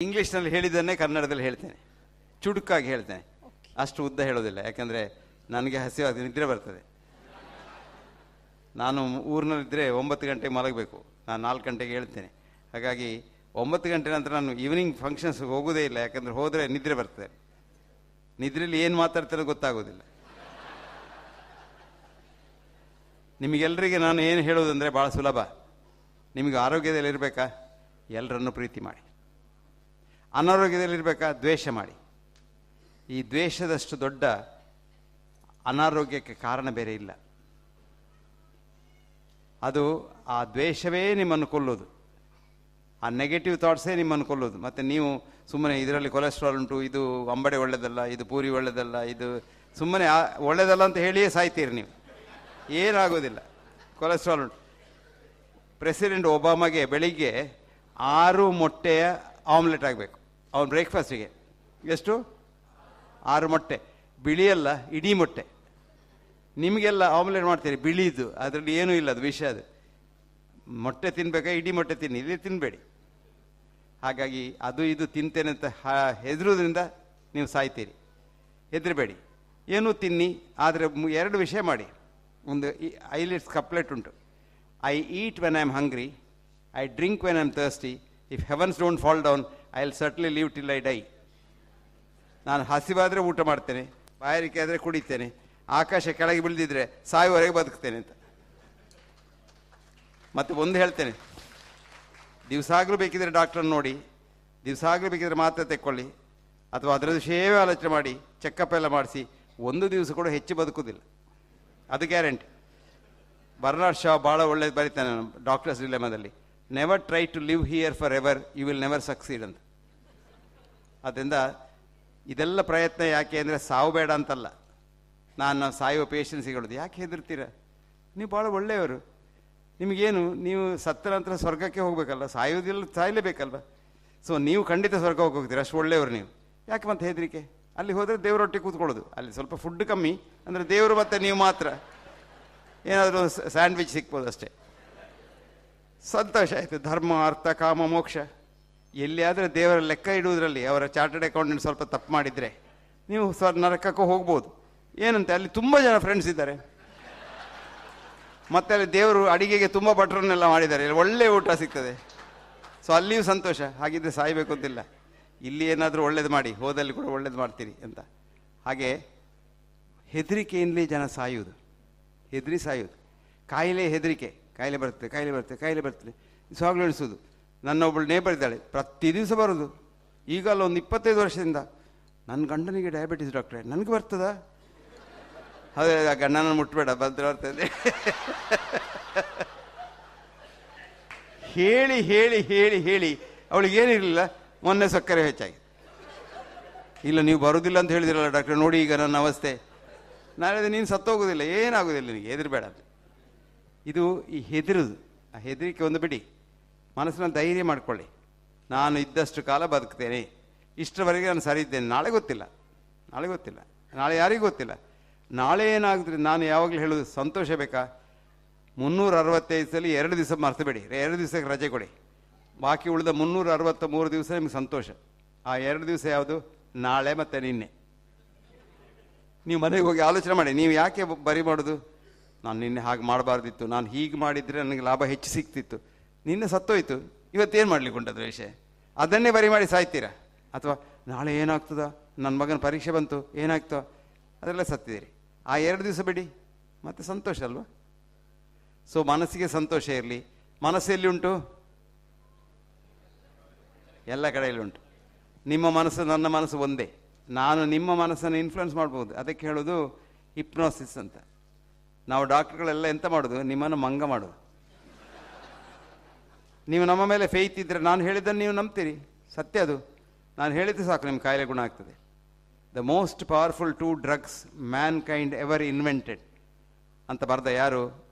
ಇಂಗ್ಲೀಷ್ನಲ್ಲಿ ಹೇಳಿದ್ದನ್ನೇ ಕನ್ನಡದಲ್ಲಿ ಹೇಳ್ತೇನೆ, ಚುಡುಕಾಗಿ ಹೇಳ್ತೇನೆ, ಅಷ್ಟು ಉದ್ದ ಹೇಳೋದಿಲ್ಲ. ಯಾಕಂದರೆ ನನಗೆ ಹಸಿವಾಗಿ ನಿದ್ರೆ ಬರ್ತದೆ. ನಾನು ಊರಿನಲ್ಲಿದ್ದರೆ 9 ಗಂಟೆಗೆ ಮಲಗಬೇಕು, ನಾನು 4 ಗಂಟೆಗೆ ಹೇಳ್ತೇನೆ. ಹಾಗಾಗಿ 9 ಗಂಟೆ ನಂತರ ನಾನು ಈವ್ನಿಂಗ್ ಫಂಕ್ಷನ್ಸ್ಗೆ ಹೋಗೋದೇ ಇಲ್ಲ. ಯಾಕಂದರೆ ಹೋದರೆ ನಿದ್ರೆ ಬರ್ತದೆ. ನಿದ್ರೆಯಲ್ಲಿ ಏನು ಮಾತಾಡ್ತಾರೋ ಗೊತ್ತಾಗೋದಿಲ್ಲ. ನಿಮಗೆಲ್ಲರಿಗೆ ನಾನು ಏನು ಹೇಳೋದಂದರೆ ಭಾಳ ಸುಲಭ. ನಿಮಗೆ ಆರೋಗ್ಯದಲ್ಲಿ ಇರಬೇಕಾ, ಎಲ್ಲರನ್ನು ಪ್ರೀತಿ ಮಾಡಿ. ಅನಾರೋಗ್ಯದಲ್ಲಿರಬೇಕಾ, ದ್ವೇಷ ಮಾಡಿ. ಈ ದ್ವೇಷದಷ್ಟು ದೊಡ್ಡ ಅನಾರೋಗ್ಯಕ್ಕೆ ಕಾರಣ ಬೇರೆ ಇಲ್ಲ. ಅದು ಆ ದ್ವೇಷವೇ ನಿಮ್ಮನ್ನು ಕೊಲ್ಲೋದು, ಆ ನೆಗೆಟಿವ್ ಥಾಟ್ಸೇ ನಿಮ್ಮನ್ನು ಕೊಲ್ಲೋದು. ಮತ್ತು ನೀವು ಸುಮ್ಮನೆ ಇದರಲ್ಲಿ ಕೊಲೆಸ್ಟ್ರಾಲ್ ಉಂಟು, ಇದು ಅಂಬಡೆ ಒಳ್ಳೆಯದಲ್ಲ, ಇದು ಪೂರಿ ಒಳ್ಳೆಯದಲ್ಲ, ಇದು ಸುಮ್ಮನೆ ಒಳ್ಳೆಯದಲ್ಲ ಅಂತ ಹೇಳಿಯೇ ಸಾಯ್ತೀರಿ ನೀವು. ಏನಾಗೋದಿಲ್ಲ. ಕೊಲೆಸ್ಟ್ರಾಲ್ ಉಂಟು. ಪ್ರೆಸಿಡೆಂಟ್ ಒಬಾಮಗೆ ಬೆಳಿಗ್ಗೆ 6 ಮೊಟ್ಟೆಯ ಆಮ್ಲೆಟ್ ಆಗಬೇಕು ಅವನು ಬ್ರೇಕ್ಫಾಸ್ಟಿಗೆ. ಎಷ್ಟು? 6 ಮೊಟ್ಟೆ. ಬಿಳಿಯಲ್ಲ, ಇಡೀ ಮೊಟ್ಟೆ. ನಿಮಗೆಲ್ಲ ಆಮ್ಲೆಟ್ ಮಾಡ್ತೀರಿ ಬಿಳಿದು, ಅದರಲ್ಲಿ ಏನೂ ಇಲ್ಲ, ಅದು ವಿಷ. ಅದು ಮೊಟ್ಟೆ ತಿನ್ನಬೇಕಾ, ಇಡೀ ಮೊಟ್ಟೆ ತಿನ್ನಿ, ಇಲ್ಲಿ ತಿನ್ನಬೇಡಿ. ಹಾಗಾಗಿ ಅದು ಇದು ತಿಂತೇನೆ ಅಂತ ಹೆದರೋದ್ರಿಂದ ನೀವು ಸಾಯ್ತೀರಿ. ಹೆದರಬೇಡಿ, ಏನೂ ತಿನ್ನಿ. ಆದರೆ 2 ವಿಷಯ ಮಾಡಿ. ಒಂದು ಐಲಿಟ್ಸ್ ಕಪ್ಲೆಟ್ ಉಂಟು. I eat when I am hungry, I drink when I am thirsty, if heavens don't fall down I will ಸರ್ಟ್ಲಿ leave till I dye. ನಾನು ಹಸಿವಾದರೆ ಊಟ ಮಾಡ್ತೇನೆ, ಬಾಯಾರಿಕೆ ಆದರೆ ಕುಡಿತೇನೆ, ಆಕಾಶ ಕೆಳಗೆ ಬೀಳ್ದಿದ್ರೆ ಸಾಯುವವರೆಗೆ ಬದುಕ್ತೇನೆ ಅಂತ. ಮತ್ತು ಒಂದು ಹೇಳ್ತೇನೆ, ದಿವಸಾಗಲೂ ಬೇಕಿದ್ರೆ ಡಾಕ್ಟ್ರನ್ನ ನೋಡಿ, ದಿವಸಾಗಲೂ ಬೇಕಿದ್ರೆ ಮಾತ್ರೆ ತೆಕ್ಕೊಳ್ಳಿ, ಅಥವಾ ಅದರ ವಿಷಯವೇ ಆಲೋಚನೆ ಮಾಡಿ ಚೆಕಪ್ ಎಲ್ಲ ಮಾಡಿಸಿ, 1 ದಿವಸ ಕೂಡ ಹೆಚ್ಚು ಬದುಕುವುದಿಲ್ಲ, ಅದು ಗ್ಯಾರಂಟಿ. ಬರ್ನಾರ್ಡ್ ಶಾ ಭಾಳ ಒಳ್ಳೇದು ಬರೀತಾನೆ ಡಾಕ್ಟರ್ಸ್ ಡಿಲೆಮಾದಲ್ಲಿ. Never try to live here forever, you will never succeed ಅಂತ. ಅದರಿಂದ ಇದೆಲ್ಲ ಪ್ರಯತ್ನ ಯಾಕೆ ಅಂದರೆ ಸಾವು ಬೇಡ ಅಂತಲ್ಲ. ನಾನು ಸಾಯುವ ಪೇಷನ್ಸಿಗೆ ಹೇಳೋದು, ಯಾಕೆ ಹೆದರ್ತೀರ? ನೀವು ಭಾಳ ಒಳ್ಳೆಯವರು. ನಿಮಗೇನು, ನೀವು ಸತ್ತ ನಂತರ ಸ್ವರ್ಗಕ್ಕೆ ಹೋಗಬೇಕಲ್ಲ, ಸಾಯೋದಿಲ್ಲ, ಸಾಯಲೇಬೇಕಲ್ವ. ಸೊ ನೀವು ಖಂಡಿತ ಸ್ವರ್ಗ ಹೋಗ್ತೀರ, ಅಷ್ಟು ಒಳ್ಳೆಯವರು ನೀವು. ಯಾಕೆ ಮತ್ತೆ ಹೆದರಿಕೆ? ಅಲ್ಲಿ ಹೋದರೆ ದೇವರೊಟ್ಟಿಗೆ ಕೂತ್ಕೊಳ್ಳೋದು. ಅಲ್ಲಿ ಸ್ವಲ್ಪ ಫುಡ್ ಕಮ್ಮಿ, ಅಂದರೆ ದೇವರು ಮತ್ತು ನೀವು ಮಾತ್ರ ಏನಾದರೂ ಸ್ಯಾಂಡ್ವಿಚ್ ಸಿಗ್ಬೋದು ಅಷ್ಟೇ. ಸಂತೋಷ ಆಯಿತು. ಧರ್ಮ, ಅರ್ಥ, ಕಾಮ, ಮೋಕ್ಷ. ಎಲ್ಲಿಯಾದರೆ ದೇವರ ಲೆಕ್ಕ ಇಡುವುದರಲ್ಲಿ ಅವರ ಚಾರ್ಟರ್ಡ್ ಅಕೌಂಟೆಂಟ್ ಸ್ವಲ್ಪ ತಪ್ಪು ಮಾಡಿದರೆ ನೀವು ನರಕಕ್ಕೂ ಹೋಗ್ಬೋದು. ಏನಂತೆ, ಅಲ್ಲಿ ತುಂಬ ಜನ ಫ್ರೆಂಡ್ಸ್ ಇದ್ದಾರೆ, ಮತ್ತು ಅಲ್ಲಿ ದೇವರು ಅಡಿಗೆಗೆ ತುಂಬ ಭಟ್ರನ್ನೆಲ್ಲ ಮಾಡಿದ್ದಾರೆ, ಒಳ್ಳೆಯ ಊಟ ಸಿಗ್ತದೆ. ಸೊ ಅಲ್ಲಿಯೂ ಸಂತೋಷ. ಹಾಗಿದ್ದರೆ ಸಾಯಬೇಕು ಅಂತಿಲ್ಲ. ಇಲ್ಲಿ ಏನಾದರೂ ಒಳ್ಳೇದು ಮಾಡಿ, ಹೋದಲ್ಲಿ ಕೂಡ ಒಳ್ಳೇದು ಮಾಡ್ತೀರಿ ಅಂತ. ಹಾಗೆ ಹೆದರಿಕೆಯಿಂದಲೇ ಜನ ಸಾಯುವುದು, ಹೆದರಿ ಸಾಯುವುದು. ಕಾಯಿಲೆ ಹೆದರಿಕೆ, ಕಾಯಿಲೆ ಬರ್ತದೆ, ಕಾಯಿಲೆ ಬರ್ತದೆ, ಕಾಯಿಲೆ ಬರ್ತದೆ, ಸಾಗಲು ಎಣಿಸೋದು. ನನ್ನೊಬ್ಬಳು ನೇಬರ್ ಇದ್ದಾಳೆ, ಪ್ರತಿ ದಿವಸ ಬರೋದು. ಈಗ ಅಲ್ಲ, ಒಂದು 25 ವರ್ಷದಿಂದ, ನನ್ನ ಗಂಡನಿಗೆ ಡಯಾಬಿಟಿಸ್ ಡಾಕ್ಟ್ರೆ, ನನಗೆ ಬರ್ತದಾ? ಅದೇ, ಗಂಡನ ಮುಟ್ಬೇಡ, ಬರ್ತದೆ ಹೇಳಿ ಹೇಳಿ ಹೇಳಿ ಹೇಳಿ ಅವಳಿಗೇನಿರಲಿಲ್ಲ. ಮೊನ್ನೆ ಸಕ್ಕರೆ ಹೆಚ್ಚಾಗಿ. ಇಲ್ಲ, ನೀವು ಬರೋದಿಲ್ಲ ಅಂತ ಹೇಳಿದಿರಲ್ಲ ಡಾಕ್ಟ್ರೆ, ನೋಡಿ ಈಗ ನನ್ನ ಅವಸ್ಥೆ. ನಾನು ಹೇಳಿದೆ, ನೀನು ಸತ್ತೋಗೋದಿಲ್ಲ, ಏನಾಗೋದಿಲ್ಲ, ನಿನಗೆ ಹೆದರಬೇಡ ಅಂತ. ಇದು ಈ ಹೆದರುದು, ಆ ಹೆದರಿಕೆ ಒಂದು ಬಿಡಿ. ಮನಸ್ಸನ್ನು ಧೈರ್ಯ ಮಾಡಿಕೊಳ್ಳಿ. ನಾನು ಇದ್ದಷ್ಟು ಕಾಲ ಬದುಕ್ತೇನೆ, ಇಷ್ಟರವರೆಗೆ ನಾನು ಸರಿ ಇದ್ದೇನೆ. ನಾಳೆ ಗೊತ್ತಿಲ್ಲ, ನಾಳೆ ಗೊತ್ತಿಲ್ಲ, ನಾಳೆ ಯಾರಿಗೂ ಗೊತ್ತಿಲ್ಲ. ನಾಳೆ ಏನಾಗುತ್ತೆ. ನಾನು ಯಾವಾಗಲೂ ಹೇಳೋದು, ಸಂತೋಷ ಬೇಕಾ? 365 ಸಲ 2 ದಿವಸ ಮರ್ತಬೇಡಿ, 2 ದಿವಸಕ್ಕೆ ರಜೆ ಕೊಡಿ. ಬಾಕಿ ಉಳಿದ 363 ದಿವಸ ನಿಮಗೆ ಸಂತೋಷ. ಆ 2 ದಿವಸ ಯಾವುದು? ನಾಳೆ ಮತ್ತು ನಿನ್ನೆ. ನೀವು ಮನೆಗೆ ಹೋಗಿ ಆಲೋಚನೆ ಮಾಡಿ, ನೀವು ಯಾಕೆ ಬರಿ ಮಾಡೋದು? ನಾನು ನಿನ್ನೆ ಹಾಗೆ ಮಾಡಬಾರ್ದಿತ್ತು, ನಾನು ಹೀಗೆ ಮಾಡಿದರೆ ನನಗೆ ಲಾಭ ಹೆಚ್ಚು ಸಿಗ್ತಿತ್ತು, ನಿನ್ನೆ ಸತ್ತೋಯ್ತು, ಇವತ್ತೇನು ಮಾಡಲಿಕ್ಕೆ ಉಂಟದ್ರ ವಿಷಯ? ಅದನ್ನೇ ಬರಿ ಮಾಡಿ ಸಾಯ್ತೀರಾ? ಅಥವಾ ನಾಳೆ ಏನಾಗ್ತದ, ನನ್ನ ಮಗನ ಪರೀಕ್ಷೆ ಬಂತು, ಏನಾಗ್ತೋ, ಅದೆಲ್ಲ ಸತ್ತಿದ್ದೀರಿ. ಆ 2 ದಿವಸ ಬಿಡಿ, ಮತ್ತು ಸಂತೋಷ ಅಲ್ವಾ? ಸೊ ಮನಸ್ಸಿಗೆ ಸಂತೋಷ ಇರಲಿ. ಮನಸ್ಸೆಲ್ಲಿ ಉಂಟು? ಎಲ್ಲ ಕಡೆಯಲ್ಲಿ ಉಂಟು. ನಿಮ್ಮ ಮನಸ್ಸು ನನ್ನ ಮನಸ್ಸು ಒಂದೇ. ನಾನು ನಿಮ್ಮ ಮನಸ್ಸನ್ನು ಇನ್ಫ್ಲುಯೆನ್ಸ್ ಮಾಡ್ಬೋದು. ಅದಕ್ಕೆ ಹೇಳೋದು ಹಿಪ್ನೋಸಿಸ್ ಅಂತ. ನಾವು ಡಾಕ್ಟ್ರುಗಳೆಲ್ಲ ಎಂತ ಮಾಡೋದು? ನಿಮ್ಮನ್ನು ಮಂಗ ಮಾಡೋದು. ನೀವು ನಮ್ಮ ಮೇಲೆ ಫೇತ್ ಇದ್ದರೆ ನಾನು ಹೇಳಿದ್ದನ್ನು ನೀವು ನಂಬ್ತೀರಿ, ಸತ್ಯ ಅದು. ನಾನು ಹೇಳಿದ್ದು ಸಾಕು, ನಿಮ್ಮ ಕಾಯಿಲೆ ಗುಣ ಆಗ್ತದೆ. The most powerful 2 drugs mankind ever invented ಅಂತ ಬರೆದ ಯಾರು?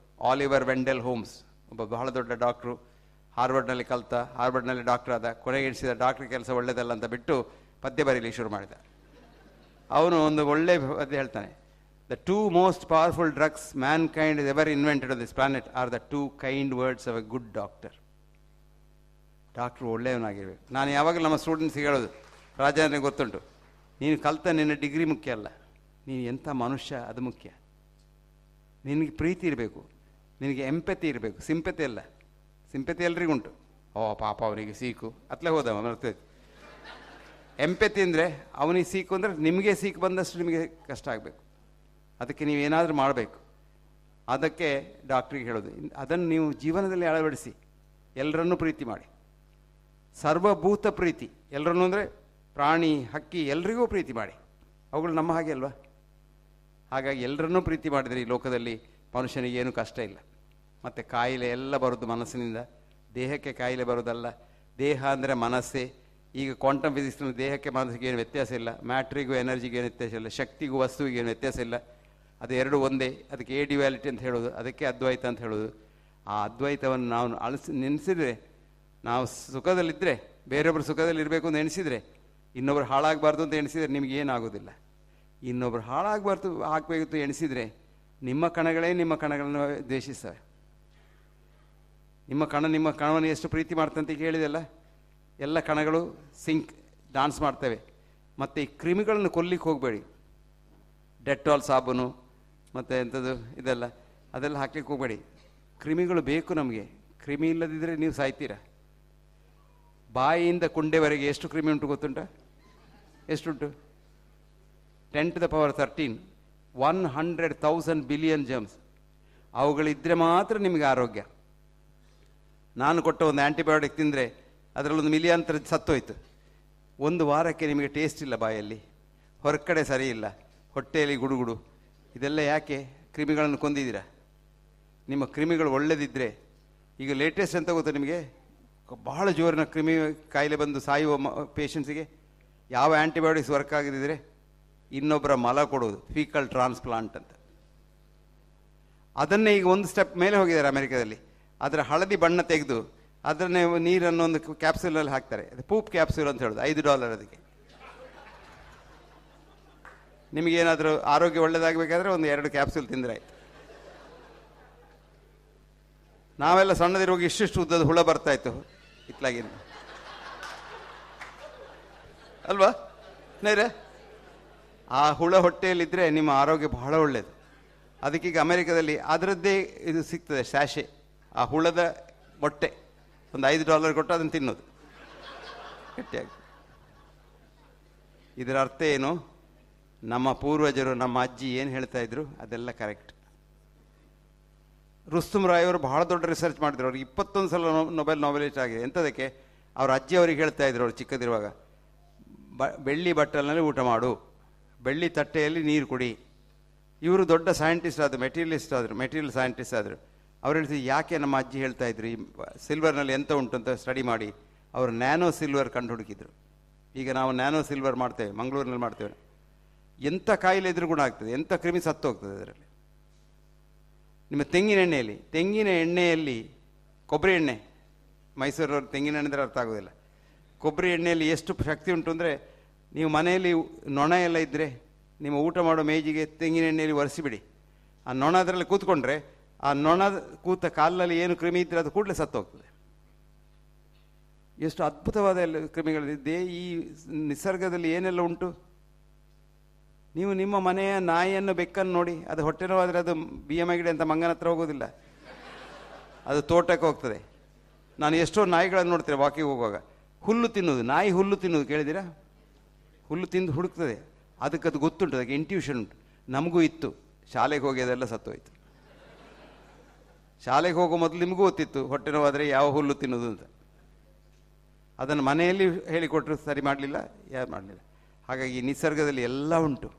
Oliver Wendell Holmes. ಒಬ್ಬ ಬಹಳ ದೊಡ್ಡ ಡಾಕ್ಟ್ರು, ಹಾರ್ವರ್ಡ್ನಲ್ಲಿ ಕಲಿತ, ಹಾರ್ವರ್ಡ್ನಲ್ಲಿ ಡಾಕ್ಟರ್ ಆದ, ಕೊನೆಗೆ ಎಣಿಸಿದ ಡಾಕ್ಟ್ರ್ ಕೆಲಸ ಒಳ್ಳೆಯದಲ್ಲ ಅಂತ ಬಿಟ್ಟು ಪದ್ಯ ಬರೀಲಿಕ್ಕೆ ಶುರು ಮಾಡಿದ. ಅವನು ಒಂದು ಒಳ್ಳೆ ಪದ್ಯ ಹೇಳ್ತಾನೆ, the 2 most powerful drugs mankind has ever invented on this planet are the 2 kind words of a good doctor. Doctor ಒಳ್ಳೆಯವನಾಗಿರ್ಬೇಕು. ನಾನು ಯಾವಾಗಲೂ ನಮ್ಮ ಸ್ಟೂಡೆಂಟ್ಸ್ಗೆ ಹೇಳೋದು, ರಾಜೇಂದ್ರನಿಗೆ ಗೊತ್ತುಂಟು, ನೀನು ಕಲಿತ ನಿನ್ನ ಡಿಗ್ರಿ ಮುಖ್ಯ ಅಲ್ಲ, ನೀನು ಎಂಥ ಮನುಷ್ಯ ಅದು ಮುಖ್ಯ. ನಿನಗೆ ಪ್ರೀತಿ ಇರಬೇಕು, ನಿನಗೆ ಎಂಪತಿ ಇರಬೇಕು, ಸಿಂಪತಿ ಅಲ್ಲ. ಸಿಂಪತಿ ಎಲ್ರಿಗುಂಟು, ಓ ಪಾಪ ಅವನಿಗೆ ಸೀಕು ಅತ್ಲೇ ಹೋದವ ಬರ್ತೈತೆ. ಎಂಪತಿ ಅಂದರೆ ಅವನಿಗೆ ಸೀಕು ಅಂದರೆ ನಿಮಗೆ ಸೀಕು ಬಂದಷ್ಟು ನಿಮಗೆ ಕಷ್ಟ ಆಗಬೇಕು. ಅದಕ್ಕೆ ನೀವೇನಾದರೂ ಮಾಡಬೇಕು. ಅದಕ್ಕೆ ಡಾಕ್ಟ್ರಿಗೆ ಹೇಳೋದು, ಅದನ್ನು ನೀವು ಜೀವನದಲ್ಲಿ ಅಳವಡಿಸಿ. ಎಲ್ಲರನ್ನೂ ಪ್ರೀತಿ ಮಾಡಿ, ಸರ್ವಭೂತ ಪ್ರೀತಿ. ಎಲ್ಲರನ್ನೂ ಅಂದರೆ ಪ್ರಾಣಿ, ಹಕ್ಕಿ, ಎಲ್ರಿಗೂ ಪ್ರೀತಿ ಮಾಡಿ. ಅವುಗಳು ನಮ್ಮ ಹಾಗೆ ಅಲ್ವಾ? ಹಾಗಾಗಿ ಎಲ್ಲರನ್ನೂ ಪ್ರೀತಿ ಮಾಡಿದರೆ ಈ ಲೋಕದಲ್ಲಿ ಮನುಷ್ಯನಿಗೆ ಏನೂ ಕಷ್ಟ ಇಲ್ಲ. ಮತ್ತು ಕಾಯಿಲೆ ಎಲ್ಲ ಬರೋದು ಮನಸ್ಸಿನಿಂದ. ದೇಹಕ್ಕೆ ಕಾಯಿಲೆ ಬರೋದಲ್ಲ. ದೇಹ ಅಂದರೆ ಮನಸ್ಸೇ. ಈಗ ಕ್ವಾಂಟಮ್ ಫಿಸಿಕ್ಸ್ನಲ್ಲಿ ದೇಹಕ್ಕೆ ಮನಸ್ಸಿಗೆ ಏನು ವ್ಯತ್ಯಾಸ ಇಲ್ಲ, ಮ್ಯಾಟ್ರಿಗೂ ಎನರ್ಜಿಗೆ ಏನು ವ್ಯತ್ಯಾಸ ಇಲ್ಲ, ಶಕ್ತಿಗೂ ವಸ್ತುವಿಗೆ ಏನು ವ್ಯತ್ಯಾಸ ಇಲ್ಲ. ಅದು ಎರಡು ಒಂದೇ. ಅದಕ್ಕೆ ಎ ಡ್ಯುಯಾಲಿಟಿ ಅಂತ ಹೇಳೋದು, ಅದಕ್ಕೆ ಅದ್ವೈತ ಅಂತ ಹೇಳೋದು. ಆ ಅದ್ವೈತವನ್ನು ನಾವು ನೆನೆಸಿದರೆ, ನಾವು ಸುಖದಲ್ಲಿದ್ದರೆ, ಬೇರೊಬ್ಬರು ಸುಖದಲ್ಲಿ ಇರಬೇಕು ಅಂತ ಎಣಿಸಿದರೆ, ಇನ್ನೊಬ್ರು ಹಾಳಾಗಬಾರ್ದು ಅಂತ ಎಣಿಸಿದರೆ ನಿಮಗೇನಾಗೋದಿಲ್ಲ. ಇನ್ನೊಬ್ರು ಹಾಳಾಗಬಾರ್ದು ಆಗಬೇಕು ಎಣಿಸಿದರೆ ನಿಮ್ಮ ಕಣಗಳೇ ನಿಮ್ಮ ಕಣಗಳನ್ನು ದ್ವೇಷಿಸ್ತವೆ. ನಿಮ್ಮ ಕಣವನ್ನು ಎಷ್ಟು ಪ್ರೀತಿ ಮಾಡ್ತಂತ ಹೇಳಿದೆಲ್ಲ, ಎಲ್ಲ ಕಣಗಳು ಡಾನ್ಸ್ ಮಾಡ್ತವೆ. ಮತ್ತು ಈ ಕ್ರಿಮಿಗಳನ್ನು ಕೊಲ್ಲಿಕ್ಕೆ ಹೋಗಬೇಡಿ. ಡೆಟಾಲ್ ಸಾಬೂನು ಮತ್ತು ಎಂಥದ್ದು ಅದೆಲ್ಲ ಹಾಕ್ಲಿಕ್ಕೆ ಹೋಗಬೇಡಿ. ಕ್ರಿಮಿಗಳು ಬೇಕು ನಮಗೆ. ಕ್ರಿಮಿ ಇಲ್ಲದಿದ್ದರೆ ನೀವು ಸಾಯ್ತೀರ. ಬಾಯಿಯಿಂದ ಕುಂಡೆವರೆಗೆ ಎಷ್ಟು ಕ್ರಿಮಿ ಉಂಟು ಗೊತ್ತುಂಟ? ಎಷ್ಟುಂಟು? 10⁻13 100,000 ಬಿಲಿಯನ್ ಜರ್ಮ್ಸ್. ಅವುಗಳಿದ್ದರೆ ಮಾತ್ರ ನಿಮಗೆ ಆರೋಗ್ಯ. ನಾನು ಕೊಟ್ಟ ಒಂದು ಆ್ಯಂಟಿಬಯೋಟಿಕ್ ತಿಂದರೆ ಅದರಲ್ಲೊಂದು ಮಿಲಿಯಾಂತರ ಸತ್ತೋಯ್ತು. ಒಂದು ವಾರಕ್ಕೆ ನಿಮಗೆ ಟೇಸ್ಟ್ ಇಲ್ಲ ಬಾಯಲ್ಲಿ, ಹೊರಗಡೆ ಸರಿ ಇಲ್ಲ, ಹೊಟ್ಟೆಯಲ್ಲಿ ಗುಡುಗುಡು. ಇದೆಲ್ಲ ಯಾಕೆ? ಕ್ರಿಮಿಗಳನ್ನು ಕೊಂದಿದ್ದೀರಾ. ನಿಮ್ಮ ಕ್ರಿಮಿಗಳು ಒಳ್ಳೆದಿದ್ದರೆ, ಈಗ ಲೇಟೆಸ್ಟ್ ಅಂತ ಗೊತ್ತಾ ನಿಮಗೆ, ಬಹಳ ಜೋರಿನ ಕ್ರಿಮಿ ಕಾಯಿಲೆ ಬಂದು ಸಾಯುವ ಪೇಷಂಟ್ಸಿಗೆ ಯಾವ ಆ್ಯಂಟಿಬಯೋಟಿಕ್ಸ್ ವರ್ಕ್ ಆಗದಿದ್ದರೆ ಇನ್ನೊಬ್ಬರ ಮಲ ಕೊಡೋದು, ಫೀಕಲ್ ಟ್ರಾನ್ಸ್ಪ್ಲಾಂಟ್ ಅಂತ. ಅದನ್ನೇ ಈಗ ಒಂದು ಸ್ಟೆಪ್ ಮೇಲೆ ಹೋಗಿದ್ದಾರೆ ಅಮೆರಿಕದಲ್ಲಿ. ಅದರ ಹಳದಿ ಬಣ್ಣ ತೆಗೆದು ಅದನ್ನೇ ನೀರನ್ನು ಒಂದು ಕ್ಯಾಪ್ಸೂಲಲ್ಲಿ ಹಾಕ್ತಾರೆ. ಅದು ಪೂಪ್ ಕ್ಯಾಪ್ಸೂಲ್ ಅಂತ ಹೇಳೋದು. $5 ಅದಕ್ಕೆ. ನಿಮಗೇನಾದರೂ ಆರೋಗ್ಯ ಒಳ್ಳೆಯದಾಗಬೇಕಾದ್ರೆ ಒಂದು 2 ಕ್ಯಾಪ್ಸೂಲ್ ತಿಂದರೆ ಆಯ್ತು. ನಾವೆಲ್ಲ ಸಣ್ಣದಿರುವಾಗ ಇಷ್ಟಿಷ್ಟು ಉದ್ದದ ಹುಳ ಬರ್ತಾಯಿತ್ತು ಇತ್ಲಾಗಿಂದ ಅಲ್ವಾ ನೇರ? ಆ ಹುಳ ಹೊಟ್ಟೆಯಲ್ಲಿದ್ದರೆ ನಿಮ್ಮ ಆರೋಗ್ಯ ಬಹಳ ಒಳ್ಳೆಯದು. ಅದಕ್ಕೀಗ ಅಮೆರಿಕದಲ್ಲಿ ಅದರದ್ದೇ ಇದು ಸಿಗ್ತದೆ, ಸ್ಯಾಶೆ. ಆ ಹುಳದ ಮೊಟ್ಟೆ ಒಂದು $5 ಕೊಟ್ಟು ಅದನ್ನು ತಿನ್ನೋದು ಗಟ್ಟಿಯಾಗಿ. ಇದರ ಅರ್ಥ ಏನು? ನಮ್ಮ ಪೂರ್ವಜರು, ನಮ್ಮ ಅಜ್ಜಿ ಏನು ಹೇಳ್ತಾ ಇದ್ರು ಅದೆಲ್ಲ ಕರೆಕ್ಟ್. ರುಸ್ತುಮ್ ರಾಯ್ ಅವರು ಬಹಳ ದೊಡ್ಡ ರಿಸರ್ಚ್ ಮಾಡಿದ್ರು. ಅವ್ರಿಗೆ 21 ಸಲ ನೊಬೆಲ್ ನಾವೆಲಿಸ್ಟ್ ಆಗಿದೆ. ಎಂಥದಕ್ಕೆ? ಅವ್ರ ಅಜ್ಜಿ ಅವ್ರಿಗೆ ಹೇಳ್ತಾ ಇದ್ರು, ಅವ್ರು ಚಿಕ್ಕದಿರುವಾಗ, ಬೆಳ್ಳಿ ಬಟ್ಟಲಿನಲ್ಲಿ ಊಟ ಮಾಡು, ಬೆಳ್ಳಿ ತಟ್ಟೆಯಲ್ಲಿ ನೀರು ಕುಡಿ. ಇವರು ದೊಡ್ಡ ಸೈಂಟಿಸ್ಟ್ ಆದರು, ಮೆಟೀರಿಯಲ್ ಸೈಂಟಿಸ್ಟ್ ಆದರು. ಅವ್ರು ಹೇಳ್ತಿದ್ರು, ಯಾಕೆ ನಮ್ಮ ಅಜ್ಜಿ ಹೇಳ್ತಾ ಇದ್ರು ಈ ಸಿಲ್ವರ್ನಲ್ಲಿ ಎಂತ ಉಂಟು ಅಂತ ಸ್ಟಡಿ ಮಾಡಿ ಅವರು ನ್ಯಾನೋ ಸಿಲ್ವರ್ ಕಂಡು ಹುಡುಕಿದ್ರು. ಈಗ ನಾವು ನ್ಯಾನೋ ಸಿಲ್ವರ್ ಮಾಡ್ತೇವೆ, ಮಂಗಳೂರಿನಲ್ಲಿ ಮಾಡ್ತೇವೆ. ಎಂಥ ಕಾಯಿಲೆ ಇದ್ರೂ ಗುಣ ಆಗ್ತದೆ, ಎಂಥ ಕ್ರಿಮಿ ಸತ್ತು ಹೋಗ್ತದೆ ಅದರಲ್ಲಿ. ನಿಮ್ಮ ತೆಂಗಿನ ಎಣ್ಣೆಯಲ್ಲಿ ಕೊಬ್ಬರಿ ಎಣ್ಣೆ, ಮೈಸೂರವ್ರು ತೆಂಗಿನ ಎಣ್ಣೆ ಅಂದರೆ ಅರ್ಥ ಆಗೋದಿಲ್ಲ. ಕೊಬ್ಬರಿ ಎಣ್ಣೆಯಲ್ಲಿ ಎಷ್ಟು ಶಕ್ತಿ ಉಂಟು ಅಂದರೆ, ನೀವು ಮನೆಯಲ್ಲಿ ನೊಣ ಎಲ್ಲ ಇದ್ದರೆ ನಿಮ್ಮ ಊಟ ಮಾಡೋ ಮೇಜಿಗೆ ತೆಂಗಿನ ಎಣ್ಣೆಯಲ್ಲಿ ಒರೆಸಿಬಿಡಿ. ಆ ನೊಣ ಅದರಲ್ಲಿ ಕೂತ್ಕೊಂಡ್ರೆ ಆ ನೊಣ ಕೂತ ಕಾಲಲ್ಲಿ ಏನು ಕ್ರಿಮಿ ಇದ್ದರೆ ಅದು ಕೂಡಲೇ ಸತ್ತು ಹೋಗ್ತದೆ. ಎಷ್ಟು ಅದ್ಭುತವಾದ ಎಲ್ಲ ಕ್ರಿಮಿಗಳಿದೆ ಈ ನಿಸರ್ಗದಲ್ಲಿ, ಏನೆಲ್ಲ ಉಂಟು. ನೀವು ನಿಮ್ಮ ಮನೆಯ ನಾಯಿಯನ್ನು, ಬೆಕ್ಕನ್ನು ನೋಡಿ, ಅದು ಹೊಟ್ಟೆ ನೋವಾದರೆ ಅದು BMI ಗಿಡ ಅಂತ ಮಂಗನ ಹತ್ರ ಹೋಗೋದಿಲ್ಲ, ಅದು ತೋಟಕ್ಕೆ ಹೋಗ್ತದೆ. ನಾನು ಎಷ್ಟೋ ನಾಯಿಗಳನ್ನು ನೋಡ್ತೇನೆ ವಾಕಿಂಗ್ ಹೋಗುವಾಗ, ಹುಲ್ಲು ತಿನ್ನೋದು. ನಾಯಿ ಹುಲ್ಲು ತಿನ್ನೋದು ಕೇಳಿದ್ದೀರಾ? ಹುಲ್ಲು ತಿಂದು ಹುಡುಕ್ತದೆ. ಅದಕ್ಕೆ ಅದು ಗೊತ್ತುಂಟು, ಅದಕ್ಕೆ ಇಂಟ್ಯೂಷನ್ ಉಂಟು. ನಮಗೂ ಇತ್ತು, ಶಾಲೆಗೆ ಹೋಗಿ ಅದೆಲ್ಲ ಸತ್ತೋಯ್ತು. ಶಾಲೆಗೆ ಹೋಗೋ ಮೊದಲು ನಿಮಗೂ ಗೊತ್ತಿತ್ತು ಹೊಟ್ಟೆ ನೋವಾದರೆ ಯಾವ ಹುಲ್ಲು ತಿನ್ನೋದು ಅಂತ. ಅದನ್ನು ಮನೆಯಲ್ಲಿ ಹೇಳಿಕೊಟ್ರು ಸರಿ ಮಾಡಲಿಲ್ಲ, ಯಾರು ಮಾಡಲಿಲ್ಲ. ಹಾಗಾಗಿ ನಿಸರ್ಗದಲ್ಲಿ ಎಲ್ಲ ಉಂಟು.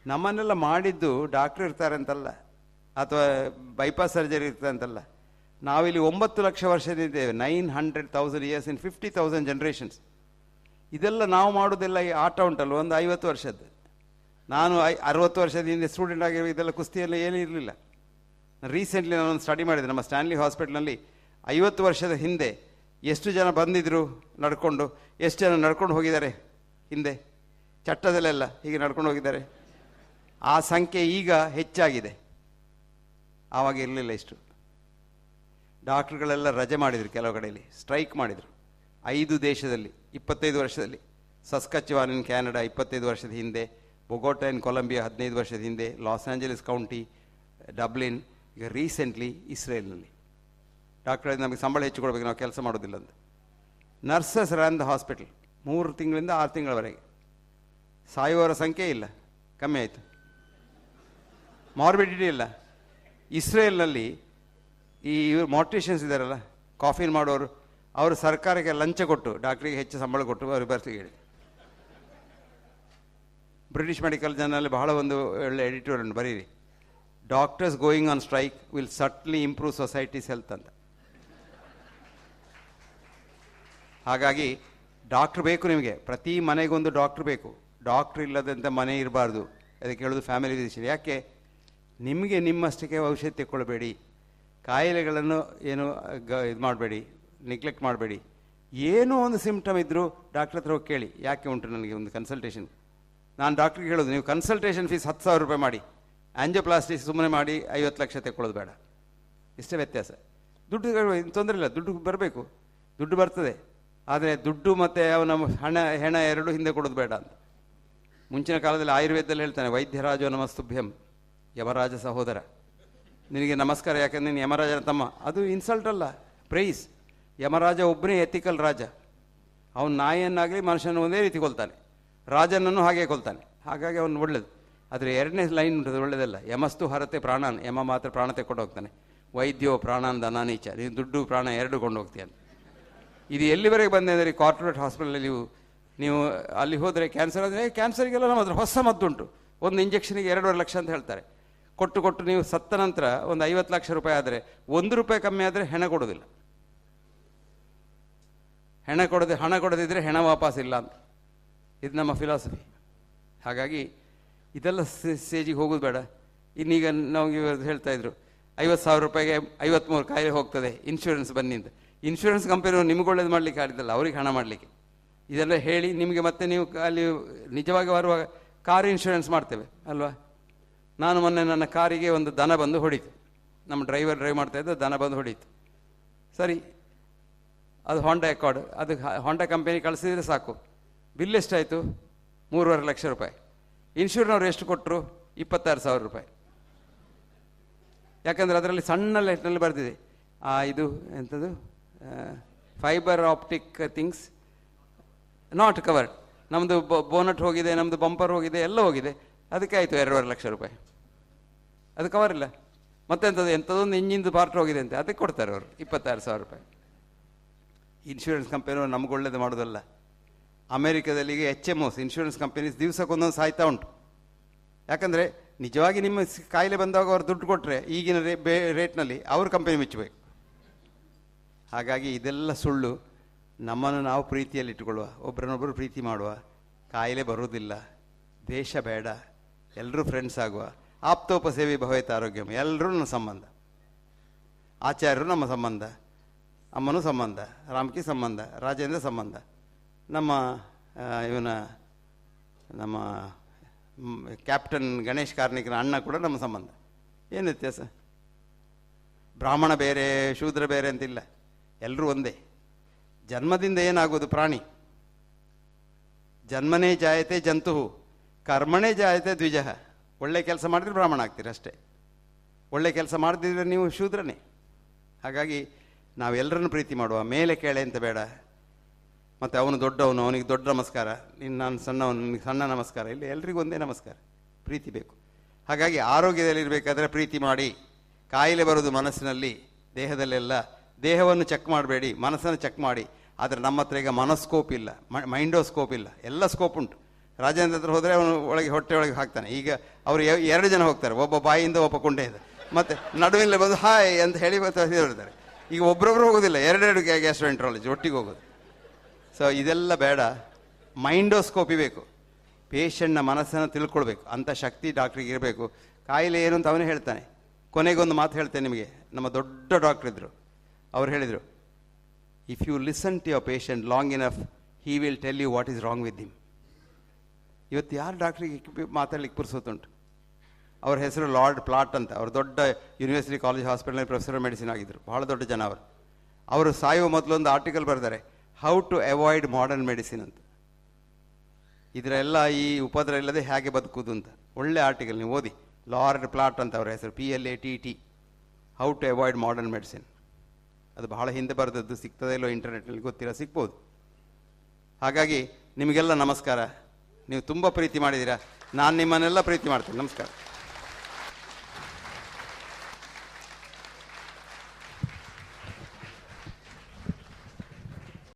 ನಮ್ಮನ್ನೆಲ್ಲ ಮಾಡಿದ್ದು ಡಾಕ್ಟ್ರ್ ಇರ್ತಾರೆ ಅಂತಲ್ಲ, ಅಥವಾ ಬೈಪಾಸ್ ಸರ್ಜರಿ ಇರ್ತಾರೆ ಅಂತಲ್ಲ. ನಾವಿಲ್ಲಿ 9 ಲಕ್ಷ ವರ್ಷದಿದ್ದೇವೆ. 900,000 years in 50,000 generations. ಇದೆಲ್ಲ ನಾವು ಮಾಡೋದೆಲ್ಲ ಈ ಆಟ ಉಂಟಲ್ಲ, ಒಂದು 50 ವರ್ಷದ್ದು. ನಾನು 60 ವರ್ಷದ ಹಿಂದೆ ಸ್ಟೂಡೆಂಟ್ ಆಗಿರೋ ಇದೆಲ್ಲ ಕುಸ್ತಿಯೆಲ್ಲ ಏನೂ ಇರಲಿಲ್ಲ. ರೀಸೆಂಟ್ಲಿ ನಾನೊಂದು ಸ್ಟಡಿ ಮಾಡಿದೆ. ನಮ್ಮ ಸ್ಟ್ಯಾನ್ಲಿ ಹಾಸ್ಪಿಟ್ಲಲ್ಲಿ 50 ವರ್ಷದ ಹಿಂದೆ ಎಷ್ಟು ಜನ ಬಂದಿದ್ದರು ನಡ್ಕೊಂಡು, ಎಷ್ಟು ಜನ ನಡ್ಕೊಂಡು ಹೋಗಿದ್ದಾರೆ ಹಿಂದೆ, ಚಟ್ಟದಲ್ಲೆಲ್ಲ ಹೀಗೆ ನಡ್ಕೊಂಡು ಹೋಗಿದ್ದಾರೆ. ಆ ಸಂಖ್ಯೆ ಈಗ ಹೆಚ್ಚಾಗಿದೆ, ಆವಾಗ ಇರಲಿಲ್ಲ ಇಷ್ಟು. ಡಾಕ್ಟ್ರುಗಳೆಲ್ಲ ರಜೆ ಮಾಡಿದರು, ಕೆಲವು ಕಡೆಯಲ್ಲಿ ಸ್ಟ್ರೈಕ್ ಮಾಡಿದರು. 5 ದೇಶದಲ್ಲಿ 25 ವರ್ಷದಲ್ಲಿ. ಸಸ್ಕಚವಾನ್ ಇನ್ ಕ್ಯಾನಡಾ 25 ವರ್ಷದ ಹಿಂದೆ, ಬೊಗೋಟಾ ಇನ್ ಕೊಲಂಬಿಯಾ 15 ವರ್ಷದ ಹಿಂದೆ, ಲಾಸ್ ಆಂಜಲೀಸ್ ಕೌಂಟಿ, ಡಬ್ಲಿನ್, ಈಗ ರೀಸೆಂಟ್ಲಿ ಇಸ್ರೇಲ್ನಲ್ಲಿ. ಡಾಕ್ಟರ್ ನಮಗೆ ಸಂಬಳ ಹೆಚ್ಚು ಕೊಡಬೇಕು, ನಾವು ಕೆಲಸ ಮಾಡೋದಿಲ್ಲ ಅಂತ. ನರ್ಸಸ್ ರ್ಯಾನ್ ದ ಹಾಸ್ಪಿಟಲ್ 3 ತಿಂಗಳಿಂದ 6 ತಿಂಗಳವರೆಗೆ. ಸಾಯುವವರ ಸಂಖ್ಯೆ ಇಲ್ಲ, ಕಮ್ಮಿ ಆಯಿತು. ಮಾರ್ಬಿಡಿಟಿ ಇಲ್ಲ. ಇಸ್ರೇಲ್ನಲ್ಲಿ ಈ ಇವರು ಮಾರ್ಟಿಷಿಯನ್ಸ್ ಇದ್ದಾರಲ್ಲ, ಕಾಫಿನ್ ಮಾಡೋರು, ಅವರು ಸರ್ಕಾರಕ್ಕೆ ಲಂಚ ಕೊಟ್ಟು ಡಾಕ್ಟ್ರಿಗೆ ಹೆಚ್ಚು ಸಂಬಳ ಕೊಟ್ಟು ಅವರು ಬರ್ತಿಗೆ ಹೇಳಿ. ಬ್ರಿಟಿಷ್ ಮೆಡಿಕಲ್ ಜರ್ನಲ್ ಬಹಳ ಒಂದು ಒಳ್ಳೆ ಎಡಿಟೋರಿಯಲ್ ಬರೀರಿ, doctors going on strike will subtly improve society's health ಅಂತ. ಹಾಗಾಗಿ ಡಾಕ್ಟ್ರ್ ಬೇಕು ನಿಮಗೆ, ಪ್ರತಿ ಮನೆಗೊಂದು ಡಾಕ್ಟ್ರ್ ಬೇಕು. ಡಾಕ್ಟ್ರ್ ಇಲ್ಲದಂತೆ ಮನೆ ಇರಬಾರ್ದು. ಅದಕ್ಕೆ ಹೇಳೋದು ಫ್ಯಾಮಿಲಿ ಫಿಸಿಷಿಯನ್. ಯಾಕೆ? ನಿಮಗೆ ನಿಮ್ಮಷ್ಟಕ್ಕೆ ಔಷಧಿ ತೆಕ್ಕೊಳ್ಬೇಡಿ, ಕಾಯಿಲೆಗಳನ್ನು ಏನು ಇದು ಮಾಡಬೇಡಿ, ನೆಗ್ಲೆಕ್ಟ್ ಮಾಡಬೇಡಿ. ಏನೋ ಒಂದು ಸಿಮ್ಟಮ್ ಇದ್ದರೂ ಡಾಕ್ಟ್ರ್ ಹತ್ರ ಹೋಗಿ ಕೇಳಿ, ಯಾಕೆ ಉಂಟು ನನಗೆ ಒಂದು ಕನ್ಸಲ್ಟೇಷನ್. ನಾನು ಡಾಕ್ಟ್ರಿಗೆ ಹೇಳೋದು, ನೀವು ಕನ್ಸಲ್ಟೇಷನ್ ಫೀಸ್ 10,000 ರೂಪಾಯಿ ಮಾಡಿ, ಆಂಜಿಯೋಪ್ಲಾಸ್ಟಿ ಸುಮ್ಮನೆ ಮಾಡಿ 50 ಲಕ್ಷ ತೆಕ್ಕೊಳ್ಳೋದು ಬೇಡ. ಇಷ್ಟೇ ವ್ಯತ್ಯಾಸ. ದುಡ್ಡು ತೊಂದರೆ ಇಲ್ಲ, ದುಡ್ಡು ಬರಬೇಕು, ದುಡ್ಡು ಬರ್ತದೆ. ಆದರೆ ದುಡ್ಡು ಮತ್ತು ಅವನ ಹೆಣ ಎರಡೂ ಹಿಂದೆ ಕೊಡೋದು ಬೇಡ ಅಂತ. ಮುಂಚಿನ ಕಾಲದಲ್ಲಿ ಆಯುರ್ವೇದದಲ್ಲಿ ಹೇಳ್ತಾನೆ, ವೈದ್ಯರಾಜೋ ನಮಸ್ತುಭ್ಯಂ, ಯಮರಾಜ ಸಹೋದರ, ನಿನಗೆ ನಮಸ್ಕಾರ, ಯಾಕಂದರೆ ನೀನು ಯಮರಾಜನ ತಮ್ಮ. ಅದು ಇನ್ಸಲ್ಟ್ ಅಲ್ಲ, ಪ್ರೈಸ್. ಯಮರಾಜ ಒಬ್ಬನೇ ಎಥಿಕಲ್ ರಾಜ. ಅವನು ನಾಯಿಯನ್ನಾಗಲಿ ಮನುಷ್ಯನ ಒಂದೇ ರೀತಿ ಕೊಲ್ತಾನೆ, ರಾಜನನ್ನು ಹಾಗೆ ಕೊಲ್ತಾನೆ. ಹಾಗಾಗಿ ಅವನು ಒಳ್ಳೇದು. ಆದರೆ 2ನೇ ಲೈನ್ ಉಂಟದು ಒಳ್ಳೆಯದಲ್ಲ. ಯಮಸ್ತು ಹರತೆ ಪ್ರಾಣಾನ್, ಯಮ ಮಾತ್ರ ಪ್ರಾಣ ತೆಕ್ಕೊಂಡು ಹೋಗ್ತಾನೆ. ವೈದ್ಯೋ ಪ್ರಾಣಾನ್ ಧನಾನೀಚ, ನೀನು ದುಡ್ಡು ಪ್ರಾಣ ಎರಡು ಕೊಂಡು ಹೋಗ್ತೀಯ. ಇದು ಎಲ್ಲಿವರೆಗೆ ಬಂದೆ ಅಂದರೆ, ಕಾರ್ಪೊರೇಟ್ ಹಾಸ್ಪಿಟಲಲ್ಲಿ ನೀವು ಅಲ್ಲಿ ಹೋದರೆ ಕ್ಯಾನ್ಸರ್ ಅಂದರೆ, ಕ್ಯಾನ್ಸರಿಗೆಲ್ಲ ನಮ್ಮ ಹತ್ರ ಹೊಸ ಮದ್ದುಂಟು, ಒಂದು ಇಂಜೆಕ್ಷನಿಗೆ 2.5 ಲಕ್ಷ ಅಂತ ಹೇಳ್ತಾರೆ. ಕೊಟ್ಟು ನೀವು ಸತ್ತ ನಂತರ ಒಂದು 50 ಲಕ್ಷ ರೂಪಾಯಿ ಆದರೆ, 1 ರೂಪಾಯಿ ಕಮ್ಮಿ ಆದರೆ ಹಣ ಕೊಡೋದಿಲ್ಲ. ಹಣ ಕೊಡದಿದ್ದರೆ ಹೆಣ ವಾಪಸ್ ಇಲ್ಲ ಅಂತ. ಇದು ನಮ್ಮ ಫಿಲಾಸಫಿ. ಹಾಗಾಗಿ ಇದೆಲ್ಲ ಸ್ಟೇಜಿಗೆ ಹೋಗೋದು ಬೇಡ. ಇನ್ನೀಗ ನಮಗೆ ಹೇಳ್ತಾಯಿದ್ರು, 50,000 ರೂಪಾಯಿಗೆ 53 ಕಾಯಿಲೆ ಹೋಗ್ತದೆ, ಇನ್ಶೂರೆನ್ಸ್ ಬನ್ನಿ ಅಂತ. ಇನ್ಶೂರೆನ್ಸ್ ಕಂಪನಿಯವರು ನಿಮ್ಗೆ ಒಳ್ಳೇದು ಮಾಡಲಿಕ್ಕೆ ಆಡಿದ್ದಲ್ಲ, ಅವ್ರಿಗೆ ಹಣ ಮಾಡಲಿಕ್ಕೆ. ಇದೆಲ್ಲ ಹೇಳಿ ನಿಮಗೆ ಮತ್ತೆ ನೀವು ಅಲ್ಲಿ ನಿಜವಾಗಿ ಬರುವಾಗ ಕಾರ್ ಇನ್ಶೂರೆನ್ಸ್ ಮಾಡ್ತೇವೆ ಅಲ್ವಾ. ನಾನು ಮೊನ್ನೆ ನನ್ನ ಕಾರಿಗೆ ಒಂದು ದನ ಬಂದು ಹೊಡೀತು. ನಮ್ಮ ಡ್ರೈವರ್ ಡ್ರೈವ್ ಮಾಡ್ತಾಯಿದ್ದ, ದನ ಬಂದು ಹೊಡೀತು. ಸರಿ, ಅದು ಹೋಂಡಾ ಅಕಾರ್ಡ್, ಅದು ಹೋಂಡಾ ಕಂಪನಿ ಕಳಿಸಿದ್ರೆ ಸಾಕು. ಬಿಲ್ ಎಷ್ಟಾಯಿತು? 3.5 ಲಕ್ಷ ರೂಪಾಯಿ. ಇನ್ಶೂರೆನ್ಸ್ನವ್ರು ಎಷ್ಟು ಕೊಟ್ಟರು? 26,000 ರೂಪಾಯಿ. ಯಾಕಂದರೆ ಅದರಲ್ಲಿ ಸಣ್ಣ ಲೆಟ್ನಲ್ಲಿ ಬರೆದಿದೆ, ಇದು ಎಂಥದ್ದು, fibre optic things not covered. ನಮ್ಮದು ಬೋನಟ್ ಹೋಗಿದೆ, ನಮ್ಮದು ಬಂಪರ್ ಹೋಗಿದೆ, ಎಲ್ಲ ಹೋಗಿದೆ. ಅದಕ್ಕೆ ಆಯಿತು 2.5 ಲಕ್ಷ ರೂಪಾಯಿ. ಅದು ಕವರ್ ಇಲ್ಲ. ಮತ್ತೆಂಥದ್ದು ಎಂಥದೊಂದು ಇಂಜಿನ್ದು ಪಾರ್ಟ್ ಹೋಗಿದೆ ಅಂತ, ಅದಕ್ಕೆ ಕೊಡ್ತಾರೆ ಅವರು 26,000 ರೂಪಾಯಿ. ಇನ್ಶೂರೆನ್ಸ್ ಕಂಪನಿಯವರು ನಮ್ಗೆ ಒಳ್ಳೇದು ಮಾಡೋದಲ್ಲ. ಅಮೇರಿಕಾದಲ್ಲಿ ಈಗ HMOs ಇನ್ಶೂರೆನ್ಸ್ ಕಂಪನೀಸ್ ದಿವಸಕ್ಕೊಂದೊಂದು ಸಾಯ್ತಾ ಉಂಟು. ಯಾಕಂದರೆ ನಿಜವಾಗಿ ನಿಮ್ಮ ಕಾಯಿಲೆ ಬಂದಾಗ ಅವ್ರು ದುಡ್ಡು ಕೊಟ್ಟರೆ ಈಗಿನ ರೇಟ್ನಲ್ಲಿ ಅವ್ರ ಕಂಪನಿ ಮೆಚ್ಚಬೇಕು. ಹಾಗಾಗಿ ಇದೆಲ್ಲ ಸುಳ್ಳು. ನಮ್ಮನ್ನು ನಾವು ಪ್ರೀತಿಯಲ್ಲಿ ಇಟ್ಟುಕೊಳ್ಳುವ, ಒಬ್ಬರನ್ನೊಬ್ಬರು ಪ್ರೀತಿ ಮಾಡುವ, ಕಾಯಿಲೆ ಬರುವುದಿಲ್ಲ, ದ್ವೇಷ ಬೇಡ, ಎಲ್ಲರೂ ಫ್ರೆಂಡ್ಸ್ ಆಗುವ. ಆಪ್ತೋಪಸೇವಿ ಭವೇತ್ ಆರೋಗ್ಯಂ, ಎಲ್ಲರೂ ನನ್ನ ಸಂಬಂಧ. ಆಚಾರ್ಯರು ನಮ್ಮ ಸಂಬಂಧ, ಅಮ್ಮನೂ ಸಂಬಂಧ, ರಾಮ್ಕಿ ಸಂಬಂಧ, ರಾಜೇಂದ್ರ ಸಂಬಂಧ, ನಮ್ಮ ಕ್ಯಾಪ್ಟನ್ ಗಣೇಶ್ ಕಾರ್ಣಿಕನ ಅಣ್ಣ ಕೂಡ ನಮ್ಮ ಸಂಬಂಧ. ಏನು ವ್ಯತ್ಯಾಸ? ಬ್ರಾಹ್ಮಣ ಬೇರೆ ಶೂದ್ರ ಬೇರೆ ಅಂತಿಲ್ಲ, ಎಲ್ಲರೂ ಒಂದೇ. ಜನ್ಮದಿಂದ ಏನಾಗೋದು? ಪ್ರಾಣಿ. ಜನ್ಮನೇ ಜಾಯತೆ ಜಂತು, ಕರ್ಮಣೇ ಜಾಯತೆ ದ್ವಿಜಃ. ಒಳ್ಳೆ ಕೆಲಸ ಮಾಡಿದ್ರೆ ಬ್ರಾಹ್ಮಣ ಆಗ್ತೀರಿ ಅಷ್ಟೇ, ಒಳ್ಳೆ ಕೆಲಸ ಮಾಡದಿದ್ರೆ ನೀವು ಶೂದ್ರನೇ. ಹಾಗಾಗಿ ನಾವೆಲ್ಲರನ್ನು ಪ್ರೀತಿ ಮಾಡುವ, ಮೇಲೆ ಕೆಳೆ ಅಂತ ಬೇಡ. ಮತ್ತು ಅವನು ದೊಡ್ಡವನು, ಅವನಿಗೆ ದೊಡ್ಡ ನಮಸ್ಕಾರ, ನಾನು ಸಣ್ಣವನು, ನಿನಗೆ ಸಣ್ಣ ನಮಸ್ಕಾರ ಇಲ್ಲ, ಎಲ್ರಿಗೂ ಒಂದೇ ನಮಸ್ಕಾರ. ಪ್ರೀತಿ ಬೇಕು. ಹಾಗಾಗಿ ಆರೋಗ್ಯದಲ್ಲಿರಬೇಕಾದ್ರೆ ಪ್ರೀತಿ ಮಾಡಿ. ಕಾಯಿಲೆ ಬರೋದು ಮನಸ್ಸಿನಲ್ಲಿ, ದೇಹದಲ್ಲೆಲ್ಲ. ದೇಹವನ್ನು ಚೆಕ್ ಮಾಡಬೇಡಿ, ಮನಸ್ಸನ್ನು ಚೆಕ್ ಮಾಡಿ. ಆದರೆ ನಮ್ಮ ಹತ್ರ ಈಗ ಮನಸ್ಕೋಪ್ ಇಲ್ಲ, ಮೈಂಡೋಸ್ಕೋಪ್ ಇಲ್ಲ, ಎಲ್ಲ ಸ್ಕೋಪ್ ಉಂಟು. ರಾಜೇಂದ್ರ ಹತ್ರ ಹೋದರೆ ಅವನು ಒಳಗೆ ಹೊಟ್ಟೆ ಒಳಗೆ ಹಾಕ್ತಾನೆ. ಈಗ ಅವರು 2 ಜನ ಹೋಗ್ತಾರೆ, ಒಬ್ಬ ಬಾಯಿಯಿಂದ ಒಬ್ಬ ಕೊಂಡೆಯಿಂದ, ಮತ್ತು ನಡುವಿನಲ್ಲಿ ಬಂದು ಹಾಯ್ ಅಂತ ಹೇಳಿ ಹೇಳ್ತಾರೆ. ಈಗ ಒಬ್ಬರೊಬ್ರು ಹೋಗೋದಿಲ್ಲ, 2 ಗ್ಯಾಸ್ಟ್ರೋಎಂಟ್ರಾಲಜಿ ಒಟ್ಟಿಗೆ ಹೋಗೋದು. ಸೊ ಇದೆಲ್ಲ ಬೇಡ, ಮೈಂಡೋಸ್ಕೋಪಿ ಬೇಕು. ಪೇಷಂಟ್ನ ಮನಸ್ಸನ್ನು ತಿಳ್ಕೊಳ್ಬೇಕು, ಅಂಥ ಶಕ್ತಿ ಡಾಕ್ಟ್ರಿಗೆ ಇರಬೇಕು. ಕಾಯಿಲೆ ಏನು ಅಂತ ಅವನೇ ಹೇಳ್ತಾನೆ. ಕೊನೆಗೊಂದು ಮಾತು ಹೇಳ್ತೇನೆ ನಿಮಗೆ. ನಮ್ಮ ದೊಡ್ಡ ಡಾಕ್ಟ್ರ್ ಇದ್ದರು, ಅವ್ರು ಹೇಳಿದರು, if you listen to your patient long enough, he will tell you what is wrong with him. ಇವತ್ತು ಯಾರು ಡಾಕ್ಟ್ರಿಗೆ ಮಾತಾಡ್ಲಿಕ್ಕೆ ಪುರ್ಸೋತುಂಟು? ಅವ್ರ ಹೆಸರು ಲಾರ್ಡ್ ಪ್ಲಾಟ್ ಅಂತ. ಅವರು ದೊಡ್ಡ ಯೂನಿವರ್ಸಿಟಿ ಕಾಲೇಜ್ ಹಾಸ್ಪಿಟಲ್ನಲ್ಲಿ ಪ್ರೊಫೆಸರ್ ಮೆಡಿಸಿನ್ ಆಗಿದ್ದರು, ಬಹಳ ದೊಡ್ಡ ಜನ ಅವರು. ಅವರು ಸಾಯುವ ಮೊದಲೊಂದು ಆರ್ಟಿಕಲ್ ಬರೆದಾರೆ, how to avoid modern medicine ಅಂತ. ಇದರೆಲ್ಲ ಈ ಉಪದ್ರ ಇಲ್ಲದೆ ಹೇಗೆ ಬದುಕುವುದು ಅಂತ ಒಳ್ಳೆ ಆರ್ಟಿಕಲ್, ನೀವು ಓದಿ. ಲಾರ್ಡ್ ಪ್ಲಾಟ್ ಅಂತ ಅವರ ಹೆಸರು, PLATT, how to avoid modern medicine. ಅದು ಬಹಳ ಹಿಂದೆ ಬರೆದದ್ದು, ಸಿಗ್ತದೆ ಇಲ್ಲೋ ಇಂಟರ್ನೆಟ್ನಲ್ಲಿ ಗೊತ್ತಿಲ್ಲ, ಸಿಗ್ಬೋದು. ಹಾಗಾಗಿ ನಿಮಗೆಲ್ಲ ನಮಸ್ಕಾರ. ನೀವು ತುಂಬ ಪ್ರೀತಿ ಮಾಡಿದ್ದೀರಾ, ನಾನು ನಿಮ್ಮನ್ನೆಲ್ಲ ಪ್ರೀತಿ ಮಾಡ್ತೇನೆ. ನಮಸ್ಕಾರ.